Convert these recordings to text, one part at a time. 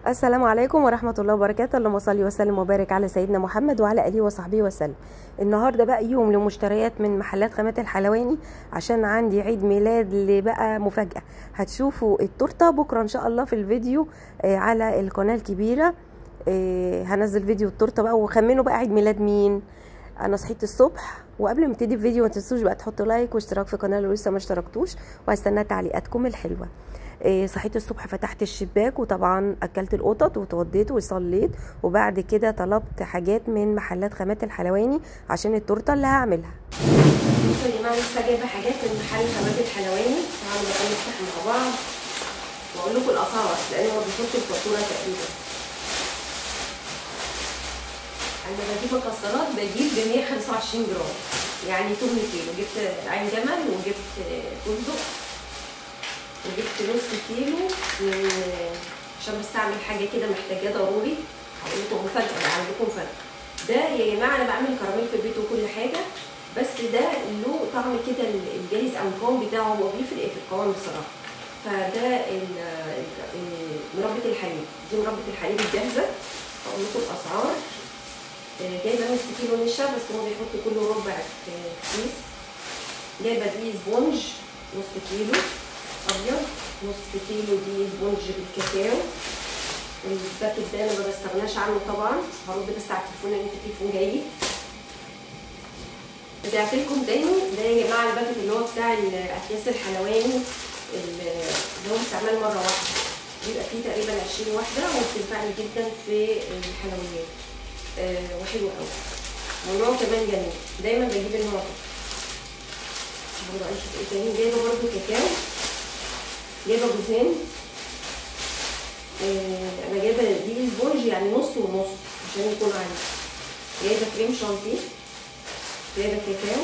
السلام عليكم ورحمة الله وبركاته. اللهم صل وسلم وبارك على سيدنا محمد وعلى آله وصحبه وسلم. النهاردة بقى يوم لمشتريات من محلات خامات الحلواني، عشان عندي عيد ميلاد اللي بقى مفاجأة. هتشوفوا التورتة بكرة إن شاء الله في الفيديو على القناة الكبيرة. هنزل فيديو التورتة بقى، وخمنوا بقى عيد ميلاد مين. انا صحيت الصبح، وقبل ما ابتدي الفيديو ما تنسوش بقى تحطوا لايك واشتراك في القناه لو لسه ما اشتركتوش، وهستنى تعليقاتكم الحلوه. صحيت الصبح، فتحت الشباك، وطبعا اكلت القطط وتوضيت وصليت، وبعد كده طلبت حاجات من محلات خامات الحلواني عشان التورته اللي هعملها. بصوا يا جماعه، لسه جايبه حاجات من محل خامات الحلواني. تعالوا بقى نفتح مع بعض واقول لكم الاسعار، لان هو بيحط الفاتوره تقريبا. انا بجيب مكسرات، بجيب ب 125 جرام، يعني 8 كيلو. جبت عين جمل، وجبت فستق، وجبت نص كيلو من، عشان بس اعمل حاجه كده محتاجاه ضروري. هقول لكم مفاجاه، عندكم مفاجاه. ده يا جماعه انا بعمل كراميل في البيت وكل حاجه، بس ده له طعم كده الجاهز او القوام بتاعه هو بيفرق في القوام بصراحه. فده مربة الحليب، دي مربة الحليب الجاهزه. هقول لكم الاسعار. جايبه نص كيلو نشا، بس هو بيحط كله ربع كيس. جايبه دي سبونج نص كيلو ابيض، نص كيلو دي سبونج بالكاكاو. الباكت ده انا ما بستغناش عنه طبعا. هرد بس على التليفون لان في تليفون جاي. رجعت لكم تاني. ده يا جماعه الباكت اللي هو بتاع الاكياس الحلواني اللي هو استعمال مره واحده، بيبقى فيه تقريبا 20 واحده، وبتنفعني جدا في الحلويات. وحلو قوي، ونوعه كمان جميل. دايما بجيب النوع ده. برضه اشوف ايه تاني. جايبه برضه كاكاو، جايبه جوزين. انا جايبه دي سبونج يعني نص ونص عشان يكون عندي. جايبه كريم شانتيه، جايبه كاكاو.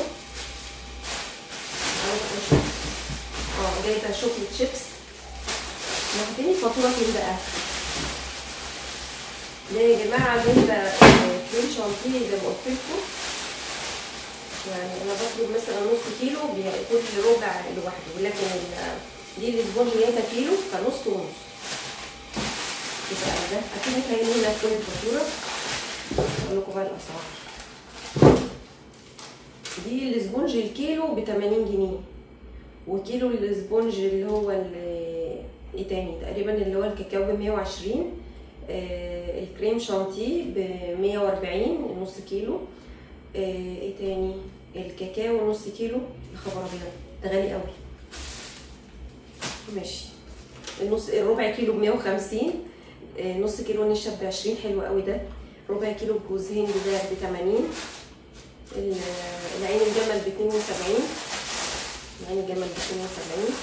جايبه شوكليت شيبس. حاطين الفاتوره فين بقى؟ ده يا جماعه جايبه كريم شانتيه زي ما قلت لكم. يعني انا بطلب مثلا نص كيلو، كل ربع لوحده، ولكن دي السبونج جايبه كيلو، فنص ونص. يبقى ده اكيد هتلاقي هنا كل الفاتوره. اقول لكم بقى الاسعار. دي السبونج الكيلو ب 80 جنيه، وكيلو السبونج اللي هو ايه تاني تقريبا اللي هو الكاكاو ب 120. الكريم شانتيه ب 140 نص كيلو. ايه تاني؟ الكاكاو نص كيلو. يا خبر ابيض، ده غالي قوي. ماشي. الربع كيلو ب 150. نص كيلو نشا ب 20، حلو قوي ده. ربع كيلو جوز هند ده ب 80. العين الجمل ب 72. العين الجمل ب 72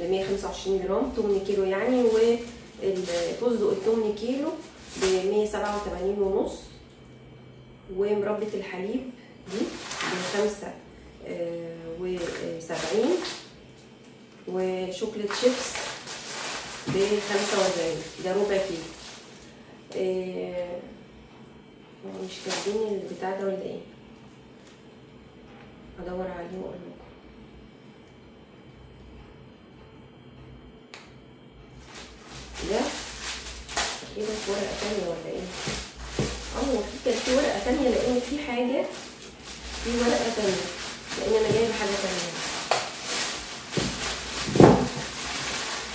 ل 125 جرام، 8 كيلو يعني. والفستق ال 8 كيلو ب 187 ونص. ومربة الحليب دي ب 75. وشوكليت شيبس ب 45، ده ربع كيلو. مش كاتبين البتاع ده ولا ايه؟ هدور عليه واقول لكم. ده ايه ده؟ في ورقة تانية ولا ايه؟ كان في ورقة تانية، لان في حاجة في ورقة تانية، لان انا جايبة حاجة تانية.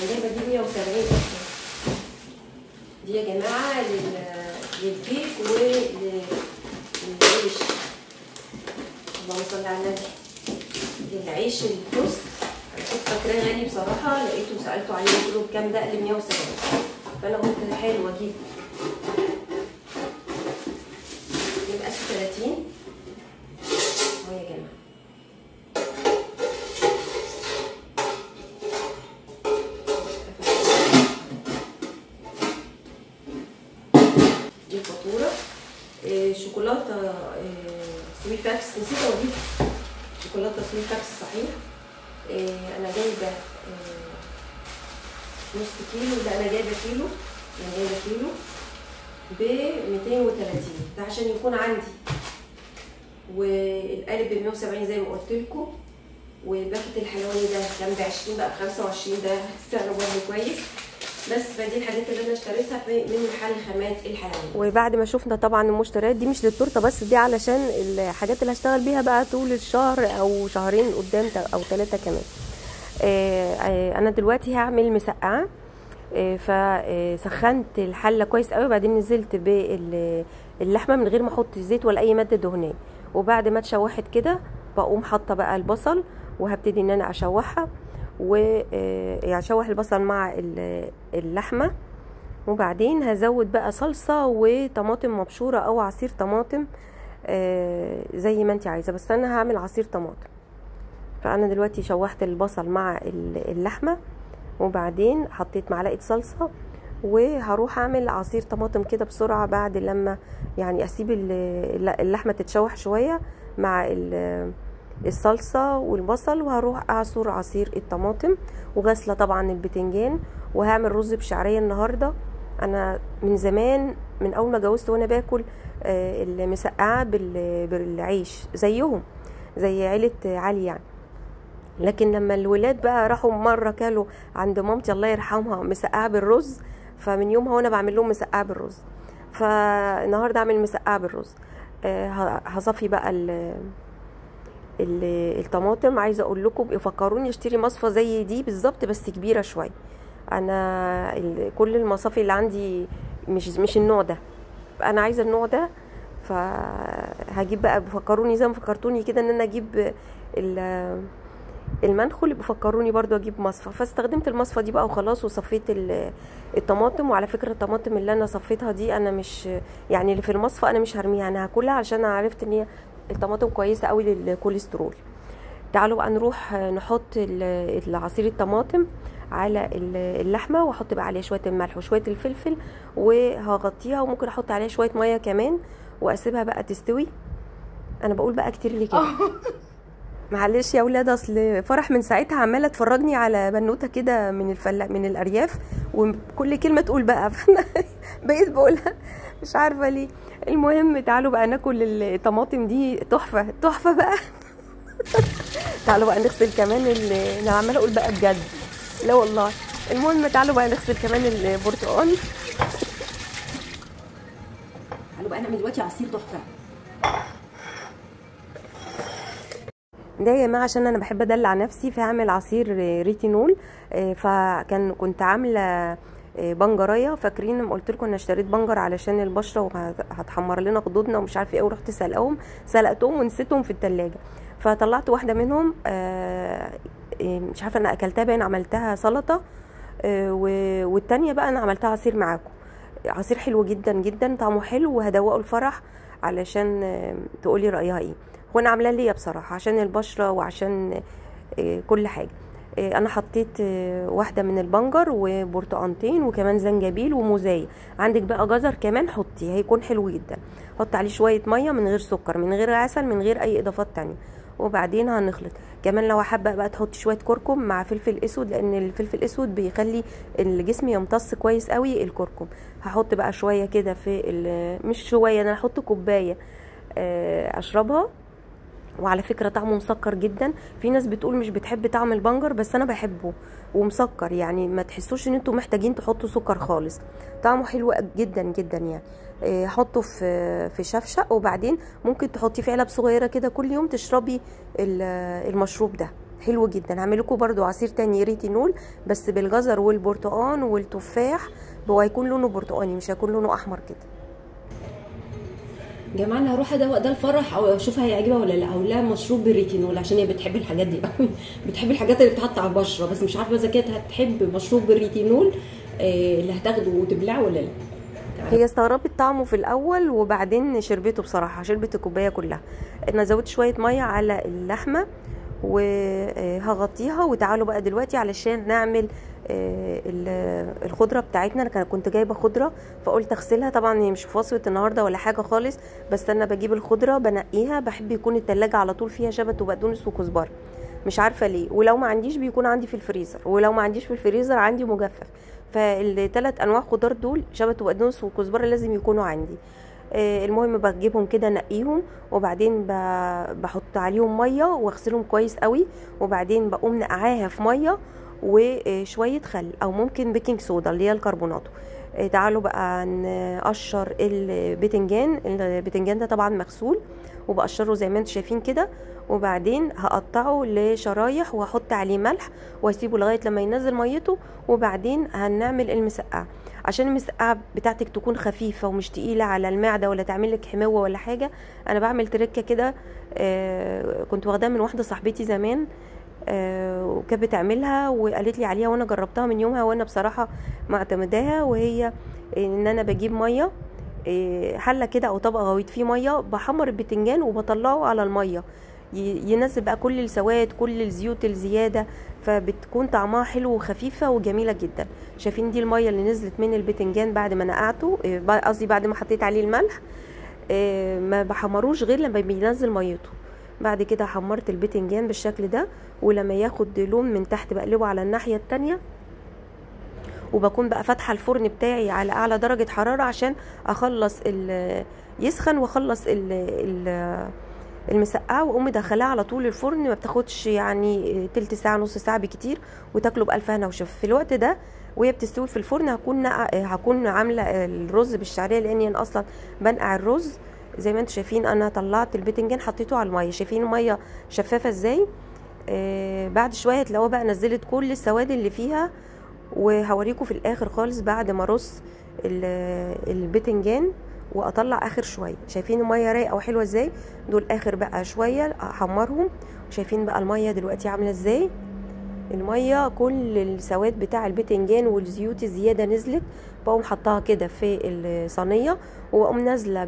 جايبة دي 170 اصلا. دي يا جماعة للكيك وللعيش. اللهم صل على النبي. للعيش التوست. انا كنت فاكراه غالي بصراحة، لقيته سألته عليه قلت له بكام؟ ده قال 170. فانا قلت حلو اجيب. يبقى 30 اهو يا جماعة. دي الفاتورة. شوكولاتة سويت فاكس، نسيت اوريكم. شوكولاتة سويت فاكس صحيح. انا جايبة نص كيلو. لا انا جايبة كيلو، انا جايبة كيلو ب 230. ده عشان يكون عندي. والقالب ب 170 زي ما قلت لكم. وباكت الحلواني ده كان ب 20 بقى ب 25، ده سعره برضه كويس. بس فدي الحاجات اللي انا اشتريتها من محل خامات الحلواني. وبعد ما شفنا طبعا المشتريات دي مش للتورته بس، دي علشان الحاجات اللي هشتغل بيها بقى طول الشهر او شهرين قدام او 3 كمان. انا دلوقتي هعمل مسقعه. فسخنت الحله كويس قوي، وبعدين نزلت باللحمه من غير ما احط زيت ولا اي ماده دهنيه، وبعد ما اتشوحت كده بقوم حاطه بقى البصل وهبتدي ان انا اشوحها، يعني اشوح البصل مع اللحمه، وبعدين هزود بقى صلصه وطماطم مبشوره او عصير طماطم زي ما انت عايزه، بس انا هعمل عصير طماطم. فانا دلوقتي شوحت البصل مع اللحمه، وبعدين حطيت معلقه صلصه، وهروح اعمل عصير طماطم كده بسرعه بعد لما يعني اسيب اللحمه تتشوح شويه مع الصلصه والبصل، وهروح اعصر عصير الطماطم، وغسله طبعا البتنجان، وهعمل رز بشعريه النهارده. انا من زمان من اول ما اتجوزت وانا باكل المسقعه بالعيش زيهم زي عيله علي يعني، لكن لما الولاد بقى راحوا مره كلوا عند مامتي الله يرحمها مسقعه بالرز، فمن يومها وانا بعمل لهم مسقعه بالرز. فالنهارده اعمل مسقعه بالرز. هصفي بقى الطماطم. عايزه اقول لكم فكروني اشتري مصفى زي دي بالظبط بس كبيره شويه. انا كل المصافي اللي عندي مش النوع ده، انا عايزه النوع ده، فهجيب بقى. بفكروني زي ما فكرتوني كده ان انا اجيب المنخل، بفكروني برضو اجيب مصفى، فاستخدمت المصفى دي بقى وخلاص، وصفيت الطماطم. وعلى فكره الطماطم اللي انا صفيتها دي انا مش يعني اللي في المصفى انا مش هرميها، انا هاكلها عشان انا عرفت ان هي الطماطم كويسه قوي للكوليسترول. تعالوا بقى نروح نحط العصير الطماطم على اللحمه، واحط بقى عليها شويه الملح وشويه الفلفل، وهغطيها، وممكن احط عليها شويه ميه كمان واسيبها بقى تستوي. انا بقول بقى كتير ليه كده؟ معلش يا ولاد، اصل فرح من ساعتها عماله تفرجني على بنوته كده من الارياف، وكل كلمه تقول بقى فانا بقيت بقولها مش عارفه ليه. المهم تعالوا بقى ناكل الطماطم دي، تحفه تحفه بقى. تعالوا بقى نغسل كمان انا عماله اقول بقى بجد، لا والله. المهم تعالوا بقى نغسل كمان البرتقال. تعالوا بقى نعمل دلوقتي عصير تحفه ده يا جماعه، عشان انا بحب ادلع نفسي، فهعمل عصير ريتينول. كنت عامله بنجرايه، فاكرين لما قلت لكم انا اشتريت بنجر علشان البشره وهتحمر لنا خدودنا ومش عارفه ايه، ورحت سلقتهم ونسيتهم في التلاجة. فطلعت واحده منهم، مش عارفه انا اكلتها، باين عملتها سلطه، والتانيه بقى انا عملتها عصير معاكم. عصير حلو جدا جدا، طعمه حلو، وهدوقه الفرح علشان تقولي رايها ايه. وانا عاملاه ليا بصراحه عشان البشره وعشان كل حاجه. انا حطيت واحده من البنجر وبرتقانتين وكمان زنجبيل وموزايه. عندك بقى جزر كمان حطي، هيكون حلو جدا. حط عليه شويه ميه من غير سكر من غير عسل من غير اي اضافات تانية، وبعدين هنخلط. كمان لو حابه بقى تحطي شويه كركم مع فلفل اسود، لان الفلفل الاسود بيخلي الجسم يمتص كويس قوي الكركم. هحط بقى شويه كده مش شويه، انا هحط كوبايه اشربها. وعلى فكره طعمه مسكر جدا. في ناس بتقول مش بتحب طعم البنجر، بس انا بحبه ومسكر، يعني ما تحسوش ان انتوا محتاجين تحطوا سكر خالص. طعمه حلو جدا جدا يعني. حطه في شفشق، وبعدين ممكن تحطيه في علب صغيره كده كل يوم تشربي المشروب ده، حلو جدا. هعمل لكم برده عصير تاني ريتينول بس بالجزر والبرتقان والتفاح، هو هيكون لونه برتقاني مش هيكون لونه احمر كده. جماعه انا هروح ادوق ده الفرح او اشوف هيعجبها ولا لا، او لا مشروب بالريتينول عشان هي بتحب الحاجات دي قوي. بتحب الحاجات اللي بتتحط على البشره، بس مش عارفه اذا كانت هتحب مشروب بالريتينول اللي هتاخده وتبلعه ولا لا. هي استغربت طعمه في الاول، وبعدين شربته بصراحه، شربت الكوبايه كلها. انا زودت شويه ميه على اللحمه وهغطيها. وتعالوا بقى دلوقتي علشان نعمل الخضره بتاعتنا. انا كنت جايبه خضره فقلت اغسلها، طبعا هي مش فاصله النهارده ولا حاجه خالص، بس انا بجيب الخضره بنقيها، بحب يكون التلاجة على طول فيها شبت وبقدونس وكزبره، مش عارفه ليه. ولو ما عنديش بيكون عندي في الفريزر، ولو ما عنديش في الفريزر عندي مجفف. فالثلاث انواع خضار دول شبت وبقدونس وكزبره لازم يكونوا عندي. المهم بجيبهم كده نقيهم، وبعدين بحط عليهم ميه واغسلهم كويس قوي، وبعدين بقوم نقعاها في ميه وشويه خل او ممكن بيكنج صودا اللي هي الكربوناتو. تعالوا بقى نقشر البتنجان ده طبعا مغسول، وبقشره زي ما انتم شايفين كده، وبعدين هقطعه لشرايح واحط عليه ملح واسيبه لغايه لما ينزل ميته، وبعدين هنعمل المسقعه. عشان المسقعه بتاعتك تكون خفيفه ومش تقيله على المعده ولا تعمل لك حموه ولا حاجه، انا بعمل تركه كده كنت واخداها من واحده صاحبتي زمان، وكانت بتعملها وقالت لي عليها وانا جربتها من يومها، وانا بصراحه معتمداها، وهي ان انا بجيب ميه حله كده او طبق غويط فيه ميه، بحمر البتنجان وبطلعه على الميه ينزل بقى كل السواد كل الزيوت الزياده، فبتكون طعمها حلو وخفيفه وجميله جدا. شايفين دي الميه اللي نزلت من البتنجان بعد ما نقعته، قصدي بعد ما حطيت عليه الملح. ما بحمروش غير لما بينزل ميته. بعد كده حمرت البتنجان بالشكل ده، ولما ياخد لون من تحت بقلبه على الناحيه التانية، وبكون بقى فاتحه الفرن بتاعي على اعلى درجه حراره عشان اخلص يسخن واخلص المسقعه، واقوم مدخلاها على طول الفرن، ما بتاخدش يعني تلت ساعه نص ساعه بكتير، وتاكله بالف هنا وشفا. في الوقت ده وهي بتستوي في الفرن هكون عامله الرز بالشعريه، لاني انا اصلا بنقع الرز. زي ما انتم شايفين انا طلعت البتنجان حطيته على الميه، شايفين الميه شفافه ازاي. بعد شويه هتلاقوها بقى نزلت كل السواد اللي فيها، وهوريكم في الاخر خالص بعد ما ارص البتنجان واطلع اخر شويه. شايفين الميه رايقه وحلوه ازاي؟ دول اخر بقى شويه احمرهم. شايفين بقى الميه دلوقتي عامله ازاي؟ الميه كل السواد بتاع البتنجان والزيوت الزياده نزلت، بقوم حطاها كده في الصينيه، واقوم نازله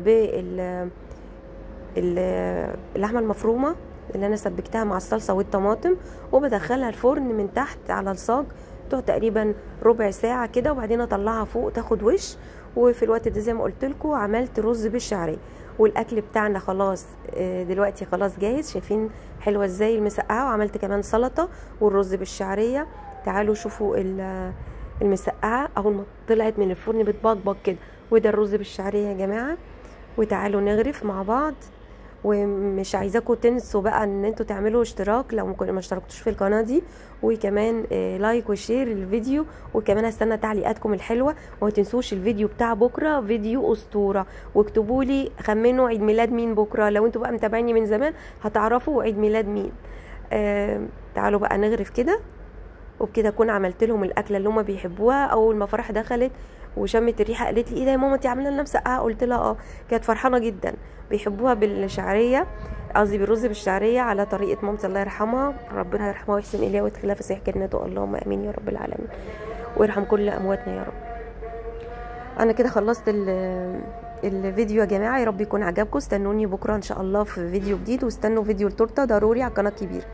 اللحمه المفرومه اللي انا سبكتها مع الصلصه والطماطم، وبدخلها الفرن من تحت على الصاج، تقعد تقريبا ربع ساعه كده، وبعدين اطلعها فوق تاخد وش. وفي الوقت ده زي ما قلت لكم عملت رز بالشعريه، والاكل بتاعنا خلاص دلوقتي خلاص جاهز. شايفين حلوه ازاي المسقعه، وعملت كمان سلطه والرز بالشعريه. تعالوا شوفوا المسقعه اول ما طلعت من الفرن بتبقبق كده، وده الرز بالشعريه يا جماعه. وتعالوا نغرف مع بعض، ومش عايزاكم تنسوا بقى ان انتوا تعملوا اشتراك لو ما اشتركتوش في القناه دي، وكمان لايك وشير الفيديو، وكمان هستنى تعليقاتكم الحلوه. وما تنسوش الفيديو بتاع بكره فيديو اسطوره، واكتبوا لي خمنوا عيد ميلاد مين بكره. لو انتوا بقى متابعيني من زمان هتعرفوا عيد ميلاد مين. تعالوا بقى نغرف كده، وبكده اكون عملت لهم الاكله اللي هم بيحبوها. اول ما فرح دخلت وشمت الريحه قالت لي ايه ده يا ماما انت عامله لنا مسقعه؟ قلت لها كانت فرحانه جدا. بيحبوها بالشعريه، قصدي بالرز بالشعريه على طريقه مامتي الله يرحمها، ربنا يرحمها ويحسن اليها ويدخلها في صحيح جناته، اللهم امين يا رب العالمين، ويرحم كل امواتنا يا رب. انا كده خلصت الفيديو يا جماعه، يا رب يكون عجبكم. استنوني بكره ان شاء الله في فيديو جديد، واستنوا فيديو التورته ضروري على القناه الكبيره.